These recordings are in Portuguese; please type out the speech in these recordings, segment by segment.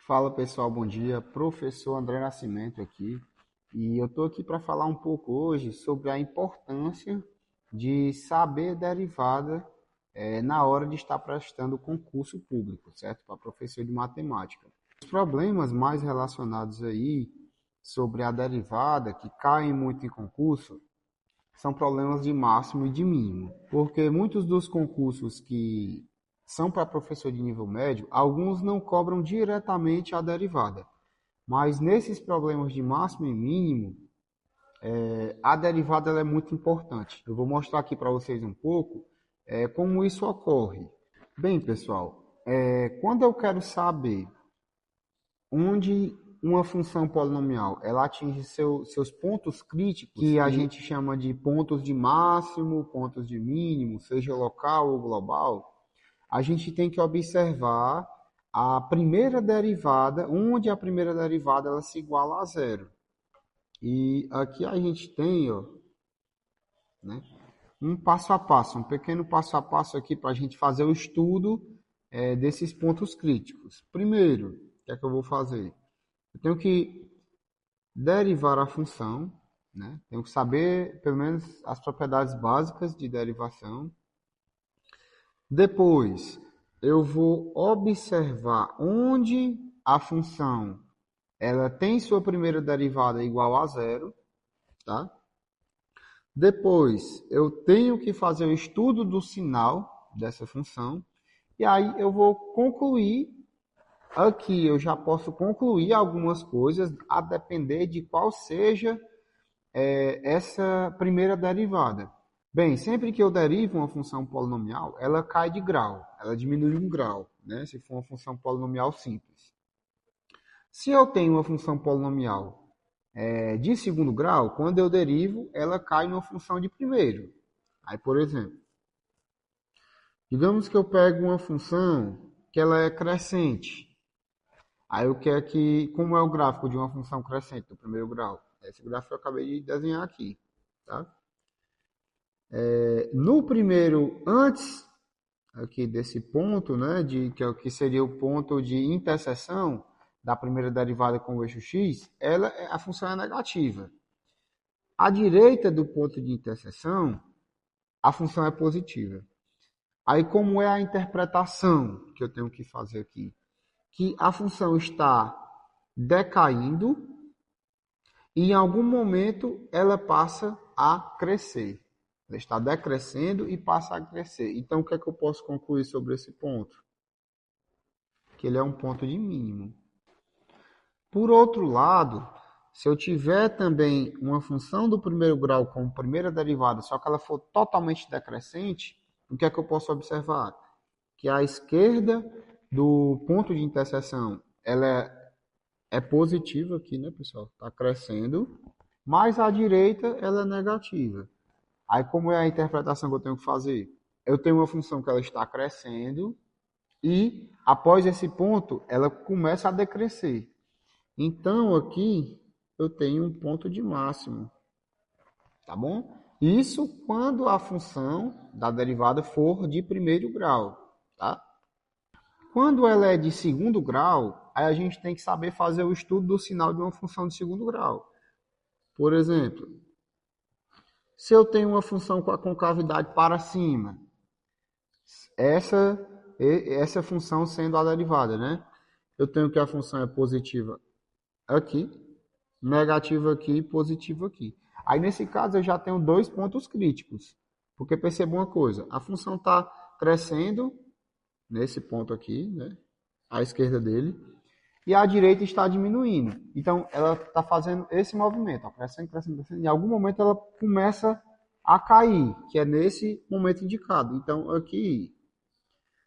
Fala pessoal, bom dia. Professor André Nascimento aqui. E eu estou aqui para falar um pouco hoje sobre a importância de saber derivada na hora de estar prestando concurso público, certo? Para professor de matemática. Os problemas mais relacionados aí sobre a derivada, que caem muito em concurso, são problemas de máximo e de mínimo. Porque muitos dos concursos que são para professor de nível médio, alguns não cobram diretamente a derivada. Mas nesses problemas de máximo e mínimo, a derivada ela é muito importante. Eu vou mostrar aqui para vocês um pouco como isso ocorre. Bem, pessoal, quando eu quero saber onde uma função polinomial ela atinge seus pontos críticos, que a gente chama de pontos de máximo, pontos de mínimo, seja local ou global, a gente tem que observar a primeira derivada, onde a primeira derivada ela se iguala a zero. E aqui a gente tem, ó, né, um passo a passo, um pequeno passo a passo aqui para a gente fazer o estudo desses pontos críticos. Primeiro, o que é que eu vou fazer? Eu tenho que derivar a função, né? Tenho que saber, pelo menos, as propriedades básicas de derivação. Depois, eu vou observar onde a função ela tem sua primeira derivada igual a zero, tá? Depois, eu tenho que fazer o estudo do sinal dessa função. E aí eu vou concluir. Aqui eu já posso concluir algumas coisas a depender de qual seja essa primeira derivada. Bem, sempre que eu derivo uma função polinomial, ela cai de grau, ela diminui um grau, né? Se for uma função polinomial simples. Se eu tenho uma função polinomial de segundo grau, quando eu derivo, ela cai numa função de primeiro. Aí, por exemplo, digamos que eu pego uma função que ela é crescente. Aí eu quero que, como é o gráfico de uma função crescente do primeiro grau? Esse gráfico eu acabei de desenhar aqui, tá? No primeiro, antes aqui desse ponto, né, que seria o ponto de interseção da primeira derivada com o eixo x, a função é negativa. À direita do ponto de interseção, a função é positiva. Aí como é a interpretação que eu tenho que fazer aqui? Que a função está decaindo e em algum momento ela passa a crescer. Ela está decrescendo e passa a crescer. Então, o que é que eu posso concluir sobre esse ponto? Que ele é um ponto de mínimo. Por outro lado, se eu tiver também uma função do primeiro grau com primeira derivada, só que ela for totalmente decrescente, o que é que eu posso observar? Que a esquerda do ponto de interseção ela é positiva aqui, né, pessoal? Está crescendo, mas a direita ela é negativa. Aí, como é a interpretação que eu tenho que fazer? Eu tenho uma função que ela está crescendo e, após esse ponto, ela começa a decrescer. Então, aqui, eu tenho um ponto de máximo, tá bom? Isso quando a função da derivada for de primeiro grau, tá? Quando ela é de segundo grau, aí a gente tem que saber fazer o estudo do sinal de uma função de segundo grau. Por exemplo, se eu tenho uma função com a concavidade para cima, essa função sendo a derivada, né? Eu tenho que a função é positiva aqui, negativa aqui e positiva aqui. Aí, nesse caso, eu já tenho dois pontos críticos. Porque perceba uma coisa, a função está crescendo nesse ponto aqui, né? À esquerda dele, e a direita está diminuindo. Então, ela está fazendo esse movimento, ó, crescendo, crescendo, crescendo. Em algum momento, ela começa a cair, que é nesse momento indicado. Então, aqui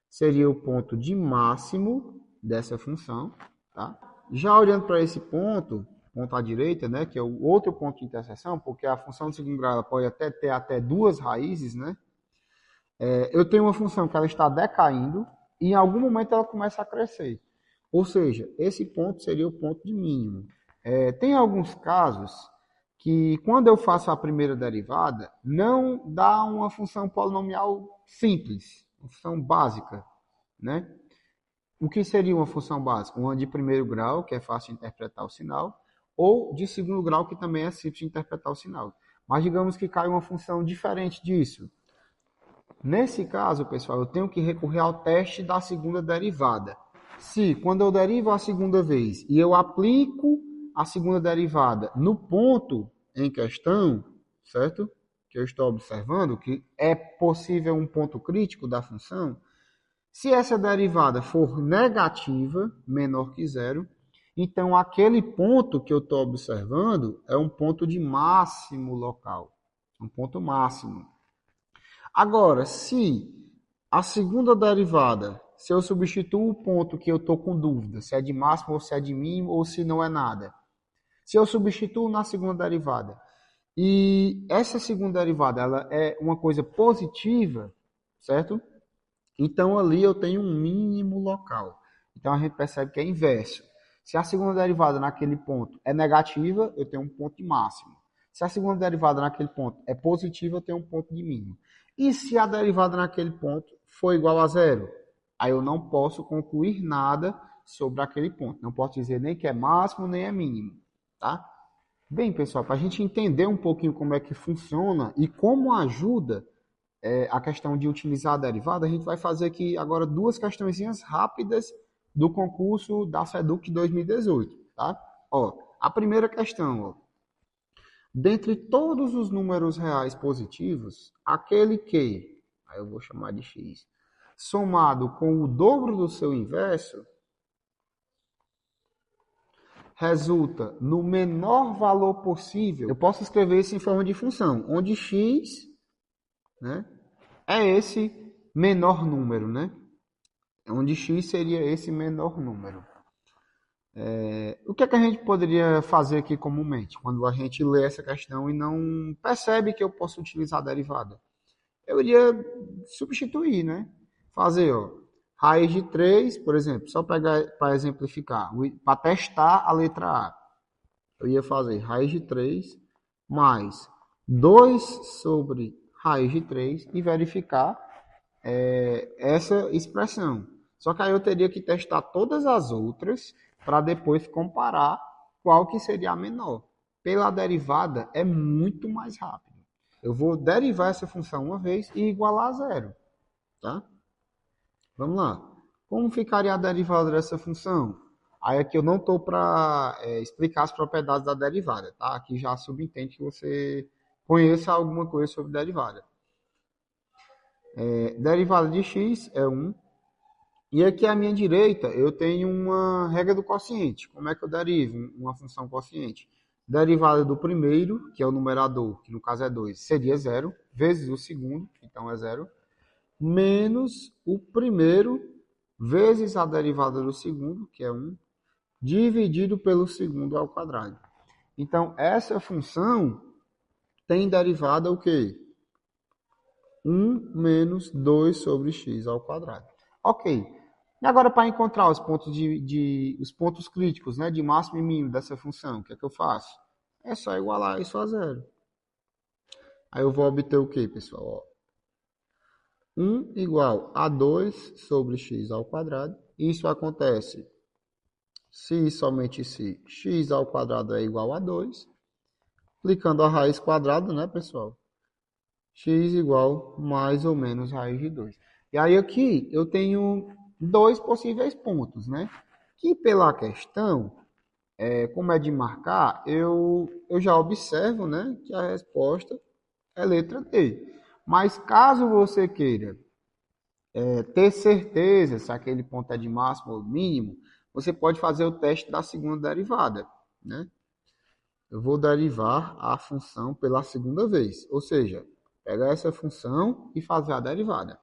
seria o ponto de máximo dessa função, tá? Já olhando para esse ponto à direita, né, que é o outro ponto de interseção, porque a função de segundo grau ela pode até ter duas raízes, né? Eu tenho uma função que ela está decaindo e em algum momento ela começa a crescer. Ou seja, esse ponto seria o ponto de mínimo. Tem alguns casos que, quando eu faço a primeira derivada, não dá uma função polinomial simples, uma função básica, né? O que seria uma função básica? Uma de primeiro grau, que é fácil de interpretar o sinal, ou de segundo grau, que também é simples de interpretar o sinal. Mas digamos que cai uma função diferente disso. Nesse caso, pessoal, eu tenho que recorrer ao teste da segunda derivada. Se, quando eu derivo a segunda vez e eu aplico a segunda derivada no ponto em questão, certo? Que eu estou observando, que é possível um ponto crítico da função, se essa derivada for negativa, menor que zero, então aquele ponto que eu estou observando é um ponto de máximo local, um ponto máximo. Agora, se a segunda derivada, se eu substituo o ponto que eu estou com dúvida, se é de máximo ou se é de mínimo ou se não é nada, se eu substituo na segunda derivada e essa segunda derivada ela é uma coisa positiva, certo? Então ali eu tenho um mínimo local. Então a gente percebe que é inverso. Se a segunda derivada naquele ponto é negativa, eu tenho um ponto de máximo. Se a segunda derivada naquele ponto é positiva, eu tenho um ponto de mínimo. E se a derivada naquele ponto for igual a zero? Aí eu não posso concluir nada sobre aquele ponto. Não posso dizer nem que é máximo, nem é mínimo. Tá? Bem, pessoal, para a gente entender um pouquinho como é que funciona e como ajuda a questão de utilizar a derivada, a gente vai fazer aqui agora duas questõezinhas rápidas do concurso da SEDUC 2018, tá? Ó, a primeira questão, ó, dentre todos os números reais positivos, aquele que, aí eu vou chamar de x, somado com o dobro do seu inverso, resulta no menor valor possível. Eu posso escrever isso em forma de função, onde x, né, é esse menor número, né? Onde x seria esse menor número. O que é que a gente poderia fazer aqui comumente, quando a gente lê essa questão e não percebe que eu posso utilizar a derivada? Eu iria substituir, né? Fazer, ó, raiz de 3, por exemplo, só pegar para exemplificar, para testar a letra A. Eu ia fazer raiz de 3 mais 2 sobre raiz de 3 e verificar essa expressão. Só que aí eu teria que testar todas as outras para depois comparar qual que seria a menor. Pela derivada é muito mais rápido. Eu vou derivar essa função uma vez e igualar a zero. Tá? Vamos lá. Como ficaria a derivada dessa função? Aí aqui eu não estou para explicar as propriedades da derivada. Tá? Aqui já subentende que você conheça alguma coisa sobre derivada. Derivada de x é 1. E aqui à minha direita eu tenho uma regra do quociente. Como é que eu derivo uma função quociente? Derivada do primeiro, que é o numerador, que no caso é 2, seria zero, vezes o segundo, então é zero, menos o primeiro, vezes a derivada do segundo, que é 1, dividido pelo segundo ao quadrado. Então, essa função tem derivada o quê? 1 menos 2 sobre x ao quadrado. Ok. E agora, para encontrar os pontos os pontos críticos, né, de máximo e mínimo dessa função, o que é que eu faço? É só igualar isso a zero. Aí eu vou obter o quê, pessoal? Ó, 1 igual a 2 sobre x ao quadrado. Isso acontece se somente se x ao quadrado é igual a 2. Aplicando a raiz quadrada, né, pessoal? X igual mais ou menos raiz de 2. E aí aqui eu tenho dois possíveis pontos, né? Que pela questão, como é de marcar, eu já observo, né, que a resposta é letra D. Mas caso você queira ter certeza se aquele ponto é de máximo ou mínimo, você pode fazer o teste da segunda derivada, né? Eu vou derivar a função pela segunda vez, ou seja, pegar essa função e fazer a derivada.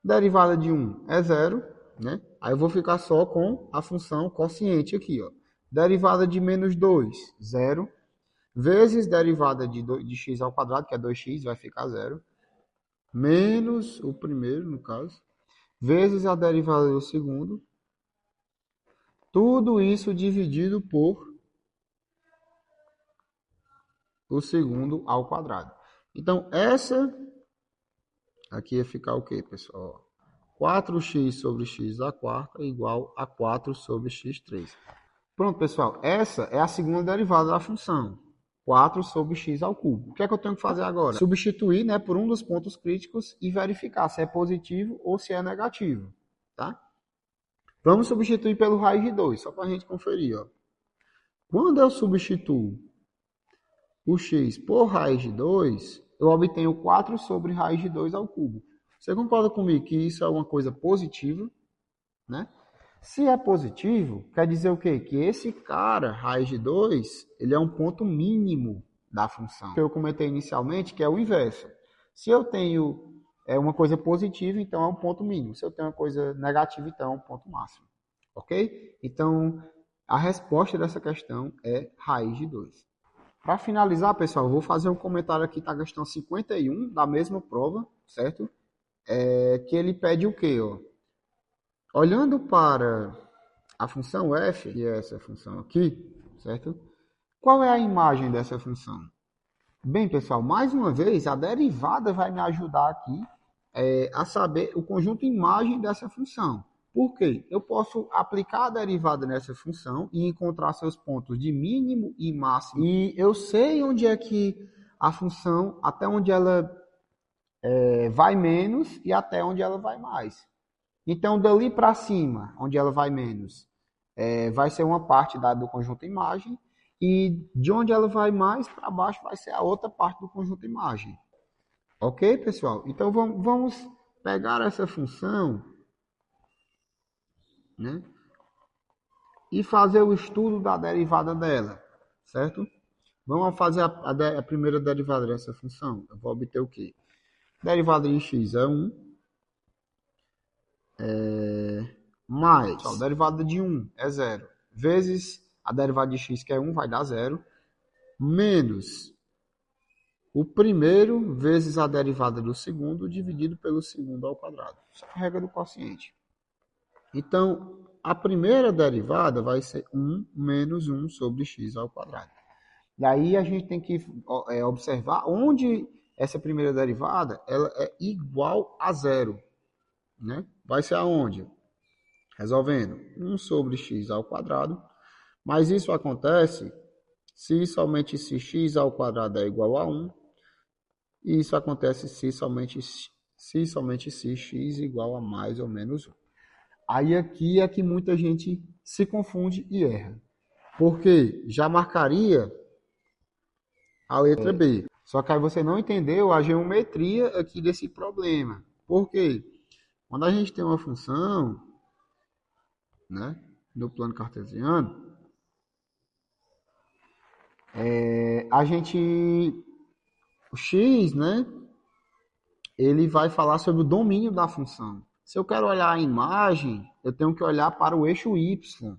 Derivada de 1 é zero, né? Aí eu vou ficar só com a função quociente aqui, ó. Derivada de menos 2, zero, vezes derivada de x ao quadrado, que é 2x, vai ficar zero, menos o primeiro, no caso, vezes a derivada do segundo, tudo isso dividido por o segundo ao quadrado. Então, essa aqui ia ficar o quê, pessoal? 4x sobre x à quarta igual a 4 sobre x3. Pronto, pessoal. Essa é a segunda derivada da função. 4 sobre x ao cubo. O que é que eu tenho que fazer agora? Substituir, né, por um dos pontos críticos e verificar se é positivo ou se é negativo. Tá? Vamos substituir pelo raiz de 2, só para a gente conferir. Ó. Quando eu substituo o x por raiz de 2, eu obtenho 4 sobre raiz de 2 ao cubo. Você concorda comigo que isso é uma coisa positiva? Né? Se é positivo, quer dizer o quê? Que esse cara, raiz de 2, ele é um ponto mínimo da função. Que eu comentei inicialmente, que é o inverso. Se eu tenho uma coisa positiva, então é um ponto mínimo. Se eu tenho uma coisa negativa, então é um ponto máximo. Ok? Então, a resposta dessa questão é raiz de 2. Para finalizar, pessoal, eu vou fazer um comentário aqui da questão 51, da mesma prova, certo? Que ele pede o quê? Ó? Olhando para a função f, que é essa função aqui, certo? Qual é a imagem dessa função? Bem, pessoal, mais uma vez, a derivada vai me ajudar aqui a saber o conjunto imagem dessa função. Por quê? Eu posso aplicar a derivada nessa função e encontrar seus pontos de mínimo e máximo. E eu sei onde é que a função, até onde ela vai menos e até onde ela vai mais. Então, dali para cima, onde ela vai menos, vai ser uma parte do conjunto imagem, e de onde ela vai mais para baixo vai ser a outra parte do conjunto imagem. Ok, pessoal? Então, vamos pegar essa função, né, e fazer o estudo da derivada dela, certo? Vamos fazer a primeira derivada dessa função. Eu vou obter o quê? Derivada de x é 1. Mais a derivada de 1 é 0, vezes a derivada de x, que é 1, vai dar 0, menos o primeiro vezes a derivada do segundo, dividido pelo segundo ao quadrado. Isso é a regra do quociente. Então, a primeira derivada vai ser 1 menos 1 sobre x ao quadrado. Daí a gente tem que observar onde essa primeira derivada ela é igual a 0. Né? Vai ser aonde? Resolvendo 1 sobre x ao quadrado, mas isso acontece se somente se x ao quadrado é igual a 1, e isso acontece se somente se x igual a mais ou menos 1. Aí aqui é que muita gente se confunde e erra, porque já marcaria a letra B, só que aí você não entendeu a geometria aqui desse problema. Por quê? Quando a gente tem uma função, né, no plano cartesiano, o x, né, ele vai falar sobre o domínio da função. Se eu quero olhar a imagem, eu tenho que olhar para o eixo y.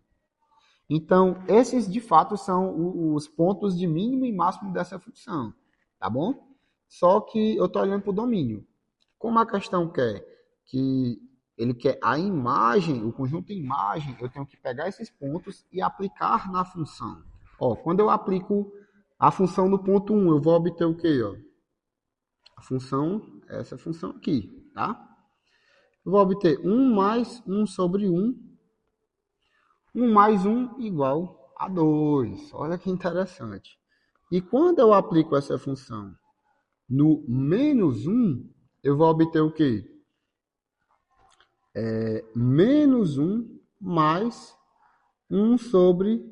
Então, esses de fato são os pontos de mínimo e máximo dessa função, tá bom? Só que eu estou olhando para o domínio. Como a questão quer que ele quer a imagem, o conjunto imagem, eu tenho que pegar esses pontos e aplicar na função. Ó, quando eu aplico a função no ponto 1, eu vou obter o quê? Ó? A função, essa função aqui, tá? Eu vou obter 1 mais 1 sobre 1. 1 mais 1 igual a 2. Olha que interessante. E quando eu aplico essa função no menos 1, eu vou obter o quê? Menos 1 mais 1 sobre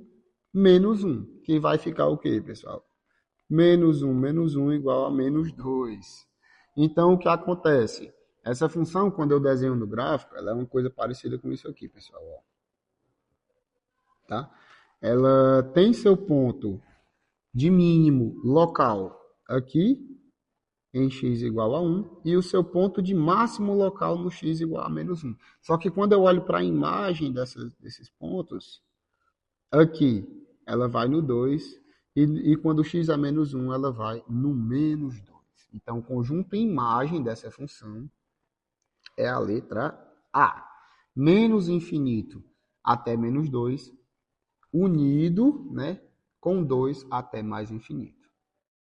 menos 1. Que vai ficar o quê, pessoal? Menos 1 igual a menos 2. Então, o que acontece? Essa função, quando eu desenho no gráfico, ela é uma coisa parecida com isso aqui, pessoal. Ó. Tá? Ela tem seu ponto de mínimo local aqui, em x igual a 1, e o seu ponto de máximo local no x igual a menos 1. Só que quando eu olho para a imagem desses pontos, aqui ela vai no 2, e quando o x é menos 1, ela vai no menos 2. Então, o conjunto imagem dessa função é a letra A. Menos infinito até menos 2, unido, né, com 2 até mais infinito.